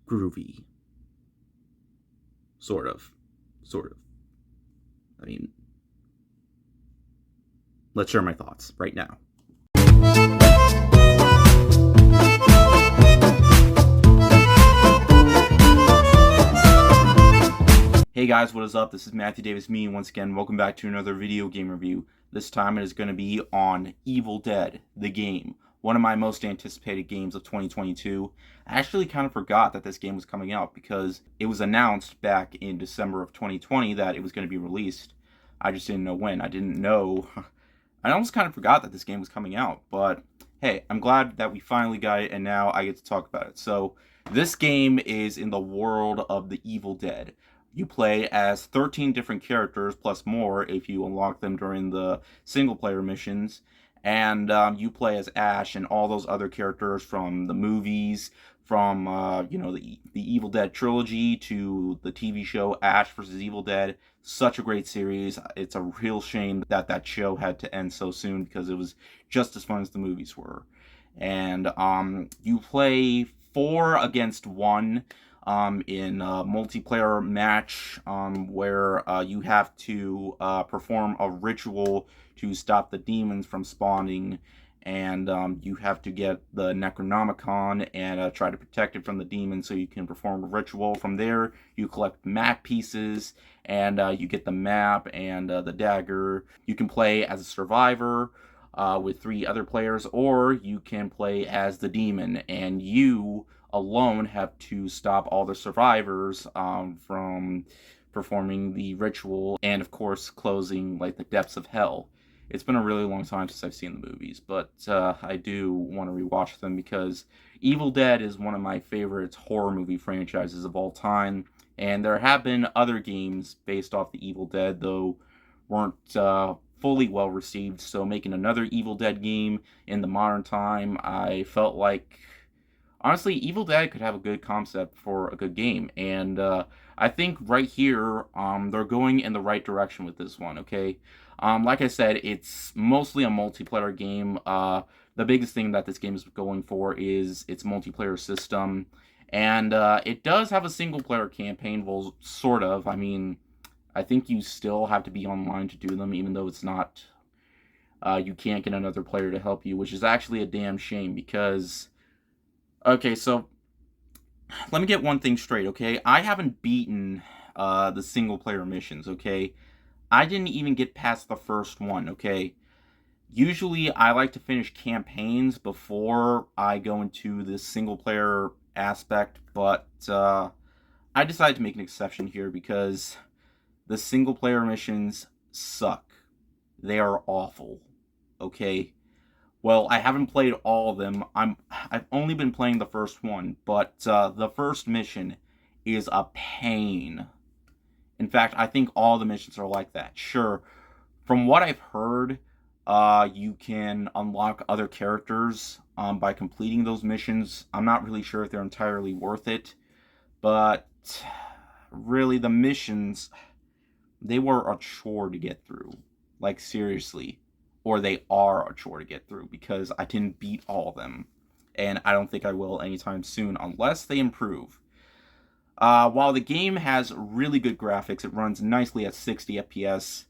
groovy. Sort of. Sort of. I mean, let's share my thoughts right now. Hey guys, what is up? This is Matthew Davis Me, and once again, welcome back to another video game review. This time it is going to be on Evil Dead, the game. One of my most anticipated games of 2022. I actually kind of forgot that this game was coming out because it was announced back in December of 2020 that it was going to be released. I just didn't know when. I didn't know. I almost kind of forgot that this game was coming out, but hey, I'm glad that we finally got it and now I get to talk about it. So, this game is in the world of the Evil Dead. You play as 13 different characters, plus more if you unlock them during the single-player missions. And you play as Ash and all those other characters from the movies, from the Evil Dead trilogy to the TV show Ash vs. Evil Dead. Such a great series. It's a real shame that that show had to end so soon because it was just as fun as the movies were. And you play 4 against 1 in a multiplayer match where you have to perform a ritual to stop the demons from spawning, and you have to get the Necronomicon and try to protect it from the demons so you can perform a ritual. From there, you collect map pieces, and you get the map and the dagger. You can play as a survivor with 3 other players, or you can play as the demon, and you alone have to stop all the survivors from performing the ritual and, of course, closing like the depths of hell. It's been a really long time since I've seen the movies, but I do want to rewatch them because Evil Dead is one of my favorite horror movie franchises of all time, and there have been other games based off the Evil Dead, though weren't fully well received, so making another Evil Dead game in the modern time, I felt like honestly, Evil Dead could have a good concept for a good game, and I think right here, they're going in the right direction with this one, okay? Like I said, it's mostly a multiplayer game. The biggest thing that this game is going for is its multiplayer system, and it does have a single-player campaign, well, sort of. I mean, I think you still have to be online to do them, even though it's not, you can't get another player to help you, which is actually a damn shame because okay, so let me get one thing straight, okay? I haven't beaten the single player missions, okay? I didn't even get past the first one, okay? Usually I like to finish campaigns before I go into this single player aspect, but I decided to make an exception here because the single player missions suck. They are awful, okay? Well, I haven't played all of them. I've only been playing the first one, but the first mission is a pain. In fact, I think all the missions are like that. Sure, from what I've heard, you can unlock other characters by completing those missions. I'm not really sure if they're entirely worth it, but really the missions, they were a chore to get through. Like, seriously. Or they are a chore to get through because I didn't beat all of them. And I don't think I will anytime soon unless they improve. While the game has really good graphics, it runs nicely at 60 FPS.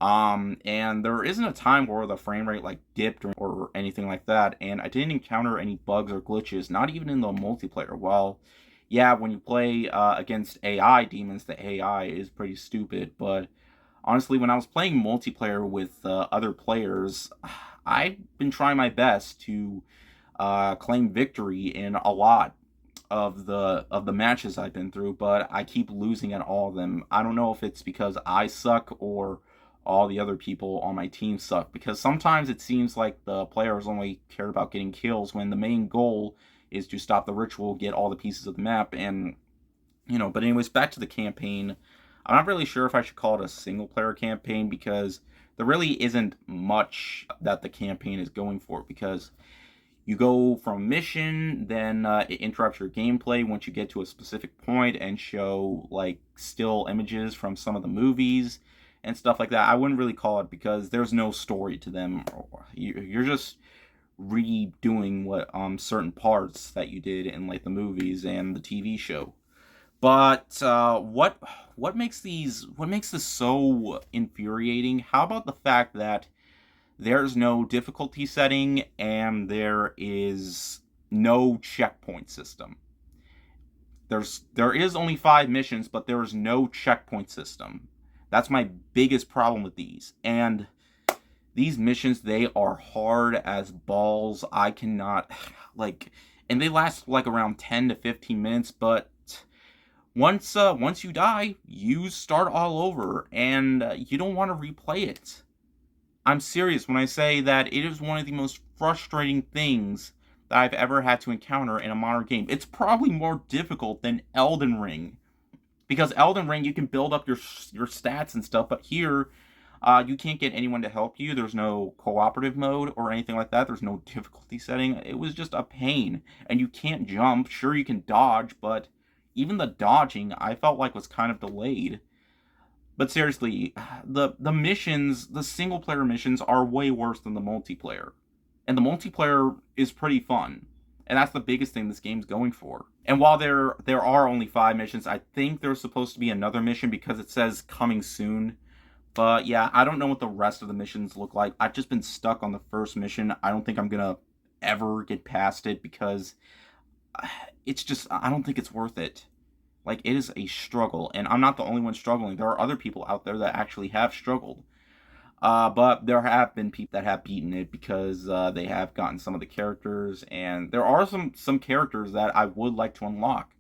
And there isn't a time where the frame rate like dipped or anything like that. And I didn't encounter any bugs or glitches, not even in the multiplayer. Well, yeah, when you play against AI demons, the AI is pretty stupid, but honestly, when I was playing multiplayer with other players, I've been trying my best to claim victory in a lot of the matches I've been through, but I keep losing at all of them. I don't know if it's because I suck or all the other people on my team suck, because sometimes it seems like the players only care about getting kills when the main goal is to stop the ritual, get all the pieces of the map, and but anyways, back to the campaign. I'm not really sure if I should call it a single player campaign because there really isn't much that the campaign is going for, because you go from mission, then it interrupts your gameplay once you get to a specific point and show like still images from some of the movies and stuff like that. I wouldn't really call it because there's no story to them. You're just redoing what certain parts that you did in like the movies and the TV show. But what makes this so infuriating? How about the fact that there's no difficulty setting and there is no checkpoint system? There is only 5 missions, but there is no checkpoint system. That's my biggest problem with these. And these missions, they are hard as balls. I cannot like, and they last like around 10 to 15 minutes, but once you die, you start all over, and you don't want to replay it. I'm serious when I say that it is one of the most frustrating things that I've ever had to encounter in a modern game. It's probably more difficult than Elden Ring, because Elden Ring you can build up your stats and stuff, but here you can't get anyone to help you. There's no cooperative mode or anything like that. There's no difficulty setting. It was just a pain, and you can't jump. Sure, you can dodge, but even the dodging I felt like was kind of delayed. But seriously, the missions, the single player missions are way worse than the multiplayer. And the multiplayer is pretty fun. And that's the biggest thing this game's going for. And while there are only 5 missions, I think there's supposed to be another mission because it says coming soon. But yeah, I don't know what the rest of the missions look like. I've just been stuck on the first mission. I don't think I'm gonna ever get past it because it's just, I don't think it's worth it. Like, it is a struggle, and I'm not the only one struggling. There are other people out there that actually have struggled. But there have been people that have beaten it because they have gotten some of the characters, and there are some characters that I would like to unlock.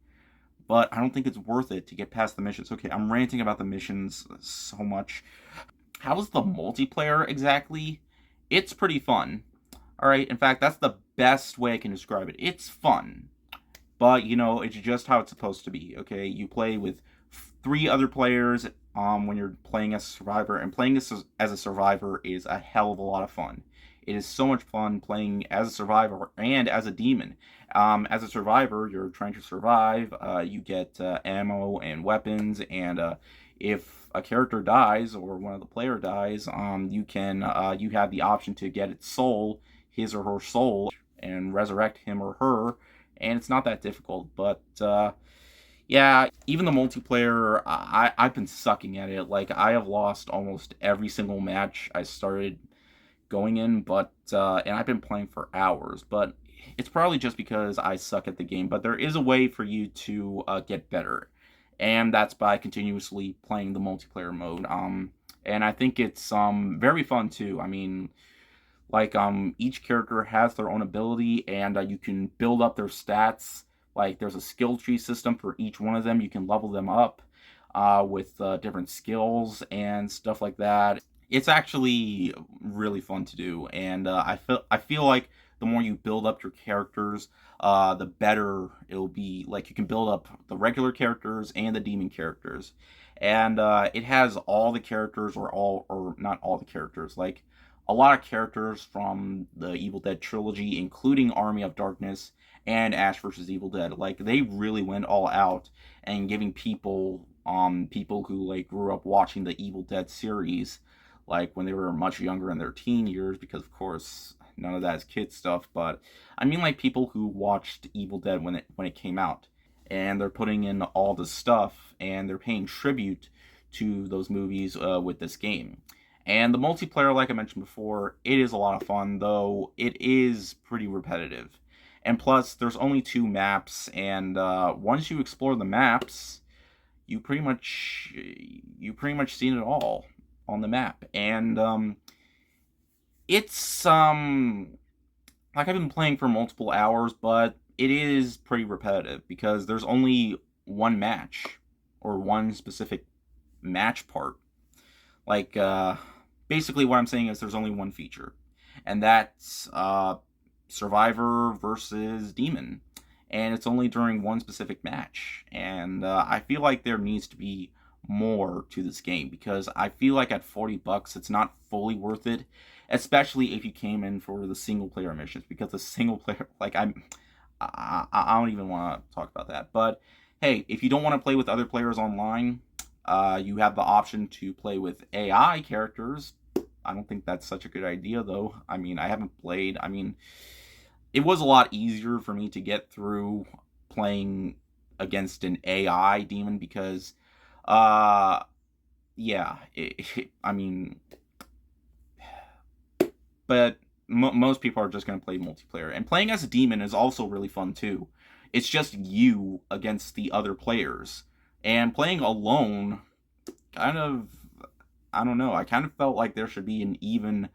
But I don't think it's worth it to get past the missions. Okay, I'm ranting about the missions so much. How is the multiplayer exactly? It's pretty fun. Alright, in fact, that's the best way I can describe it. It's fun. But, you know, it's just how it's supposed to be, okay? You play with 3 other players when you're playing as a survivor, and playing as a survivor is a hell of a lot of fun. It is so much fun playing as a survivor and as a demon. As a survivor, you're trying to survive. You get ammo and weapons, and if a character dies or one of the player dies, you have the option to get its soul, his or her soul, and resurrect him or her. And it's not that difficult, but yeah, even the multiplayer, I've been sucking at it. Like, I have lost almost every single match I started going in, but and I've been playing for hours, but it's probably just because I suck at the game. But there is a way for you to get better, and that's by continuously playing the multiplayer mode. And I think it's very fun too. I mean, like, each character has their own ability, and you can build up their stats. Like, there's a skill tree system for each one of them. You can level them up with different skills and stuff like that. It's actually really fun to do, and I feel like the more you build up your characters, the better it'll be. Like, you can build up the regular characters and the demon characters, and it has all the characters, or not all the characters, like a lot of characters from the Evil Dead trilogy, including Army of Darkness and Ash vs. Evil Dead. Like, they really went all out and giving people who like grew up watching the Evil Dead series, like when they were much younger in their teen years, because of course none of that is kid stuff, but I mean like people who watched Evil Dead when it came out, and they're putting in all this stuff and they're paying tribute to those movies with this game. And the multiplayer, like I mentioned before, it is a lot of fun, though it is pretty repetitive. And plus, there's only 2 maps, and once you explore the maps, you pretty much seen it all on the map. And it's like, I've been playing for multiple hours, but it is pretty repetitive because there's only one match, or one specific match part. Like, basically what I'm saying is there's only one feature, and that's Survivor versus Demon, and it's only during one specific match. And I feel like there needs to be more to this game, because I feel like at $40 it's not fully worth it, especially if you came in for the single player missions, because the single player, like, I don't even want to talk about that. But hey, if you don't want to play with other players online, you have the option to play with AI characters. I don't think that's such a good idea, though. I mean, I haven't played. I mean, it was a lot easier for me to get through playing against an AI demon because, uh, yeah, I mean, but most people are just going to play multiplayer. And playing as a demon is also really fun, too. It's just you against the other players. And playing alone, kind of, I don't know, I kind of felt like there should be an even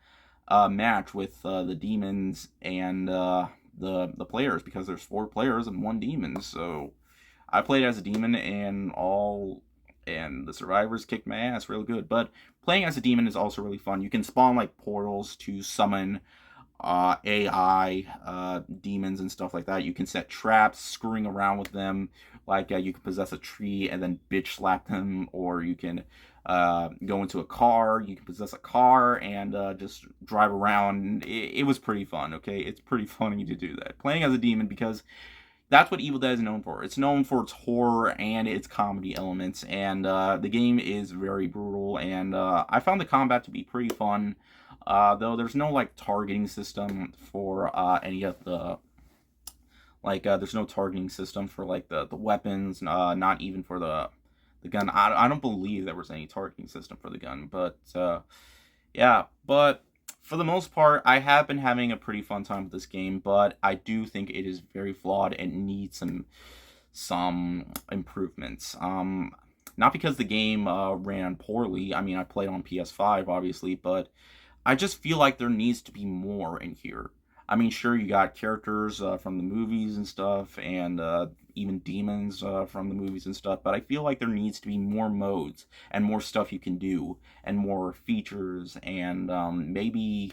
match with the demons and the players, because there's 4 players and 1 demon. So I played as a demon, and the survivors kicked my ass real good. But playing as a demon is also really fun. You can spawn like portals to summon AI demons and stuff like that. You can set traps, screwing around with them. Like you can possess a tree and then bitch slap them, or you can go into a car. You can possess a car and just drive around. It was pretty fun. Okay, it's pretty funny to do that. Playing as a demon, because that's what Evil Dead is known for. It's known for its horror and its comedy elements, and the game is very brutal, and I found the combat to be pretty fun, though there's no, like, targeting system for any of the, like, there's no targeting system for, like, the weapons, not even for the gun. I don't believe there was any targeting system for the gun, but, yeah, but for the most part, I have been having a pretty fun time with this game, but I do think it is very flawed and needs some improvements. Not because the game ran poorly. I mean, I played on PS5, obviously, but I just feel like there needs to be more in here. I mean, sure, you got characters from the movies and stuff, and even demons from the movies and stuff, but I feel like there needs to be more modes and more stuff you can do, and more features, and maybe,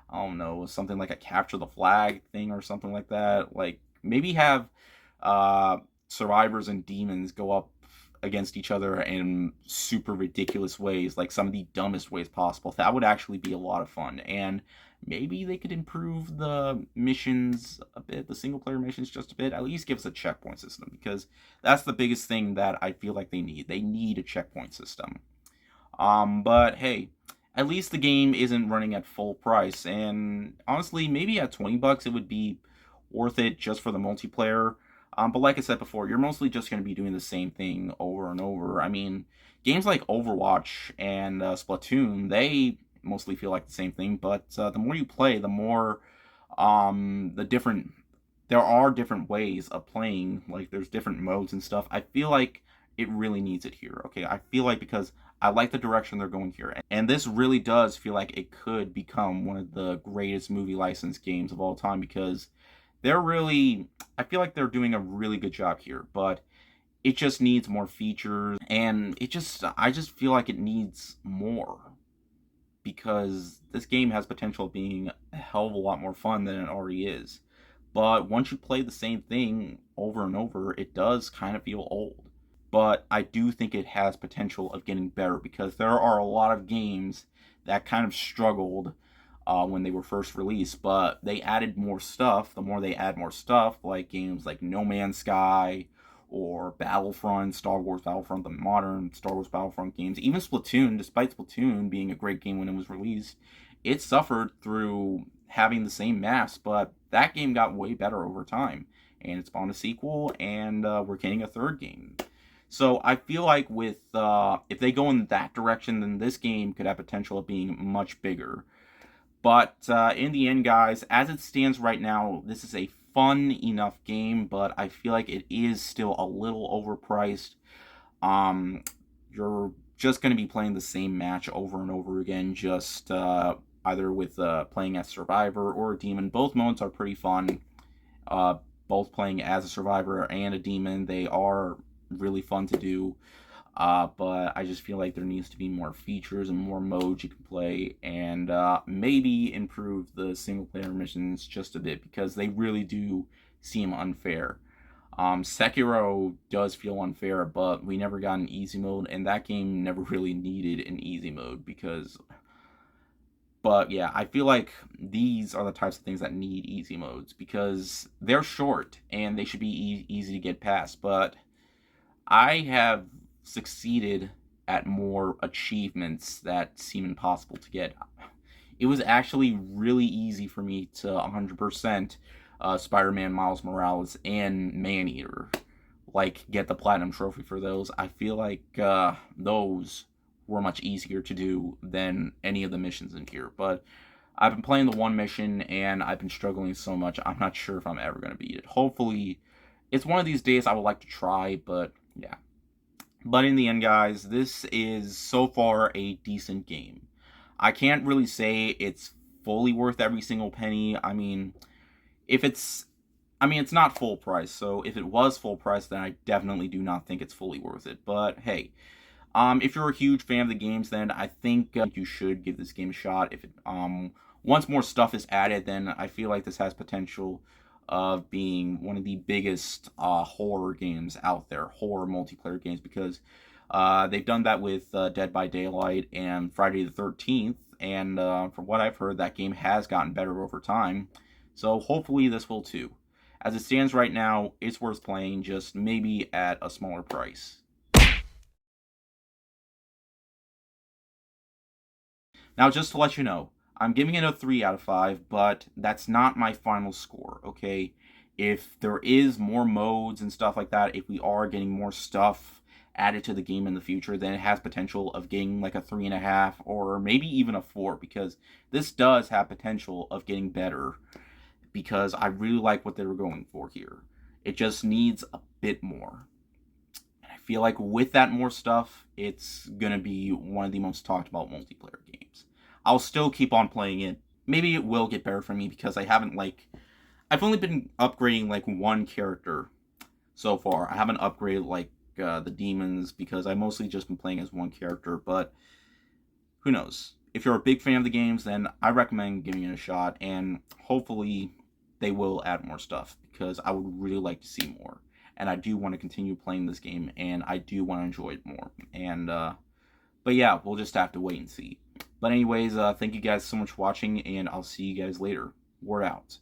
I don't know, something like a capture the flag thing or something like that. Like, maybe have uh, survivors and demons go up against each other in super ridiculous ways, like some of the dumbest ways possible. That would actually be a lot of fun, and maybe they could improve the missions a bit, the single player missions just a bit. At least give us a checkpoint system, because that's the biggest thing that I feel like they need. They need a checkpoint system. But hey, at least the game isn't running at full price, and honestly, maybe at $20 it would be worth it just for the multiplayer. But like I said before, you're mostly just going to be doing the same thing over and over. I mean, games like Overwatch and Splatoon, they mostly feel like the same thing, but the more you play, the more the different, there are different ways of playing. Like, there's different modes and stuff. I feel like it really needs it here. Okay, I feel like, because I like the direction they're going here, and this really does feel like it could become one of the greatest movie license games of all time, because they're really, I feel like they're doing a really good job here, but it just needs more features, and I just feel like it needs more, because this game has potential of being a hell of a lot more fun than it already is. But once you play the same thing over and over, it does kind of feel old. But I do think it has potential of getting better, because there are a lot of games that kind of struggled when they were first released, but they added more stuff. The more they add more stuff, like games like No Man's Sky or Battlefront, Star Wars Battlefront, the modern Star Wars Battlefront games, even Splatoon, despite Splatoon being a great game when it was released, it suffered through having the same maps, but that game got way better over time, and it spawned a sequel, and we're getting a third game. So I feel like with if they go in that direction, then this game could have potential of being much bigger. But in the end, guys, as it stands right now, this is a fun enough game, but I feel like it is still a little overpriced. You're just going to be playing the same match over and over again, just either with playing as Survivor or a Demon. Both modes are pretty fun. Both playing as a Survivor and a Demon, they are really fun to do. But I just feel like there needs to be more features and more modes you can play, and maybe improve the single player missions just a bit, because they really do seem unfair. Sekiro does feel unfair, but we never got an easy mode, and that game never really needed an easy mode, because... But yeah, I feel like these are the types of things that need easy modes, because they're short and they should be easy to get past. But I have succeeded at more achievements that seem impossible to get. it was actually really easy for me to 100% Spider-Man Miles Morales and Maneater, like get the platinum trophy for those. I feel like those were much easier to do than any of the missions in here. But I've been playing the one mission and I've been struggling so much. I'm not sure if I'm ever going to beat it. Hopefully, it's one of these days I would like to try, but yeah. But in the end, guys, this is so far a decent game. I can't really say it's fully worth every single penny. I mean, if it's it's not full price, so if it was full price, then I definitely do not think it's fully worth it. But hey, if you're a huge fan of the games, then I think you should give this game a shot. If it, once more stuff is added, then I feel like this has potential of being one of the biggest horror games out there, horror multiplayer games, because they've done that with Dead by Daylight and Friday the 13th, and from what I've heard, that game has gotten better over time. So hopefully this will too. As it stands right now, it's worth playing, just maybe at a smaller price. Now, just to let you know, I'm giving it a 3 out of 5, but that's not my final score, okay? If there is more modes and stuff like that, if we are getting more stuff added to the game in the future, then it has potential of getting like a 3.5 or maybe even a 4, because this does have potential of getting better, because I really like what they were going for here. It just needs a bit more. And I feel like with that more stuff, it's going to be one of the most talked about multiplayer games. I'll still keep on playing it. Maybe it will get better for me because I've only been upgrading like one character so far. I haven't upgraded like the demons because I mostly just been playing as one character, but who knows? If you're a big fan of the games, then I recommend giving it a shot, and hopefully they will add more stuff because I would really like to see more. And I do want to continue playing this game, and I do want to enjoy it more. And but yeah, we'll just have to wait and see. But anyways, thank you guys so much for watching, and I'll see you guys later. Word out.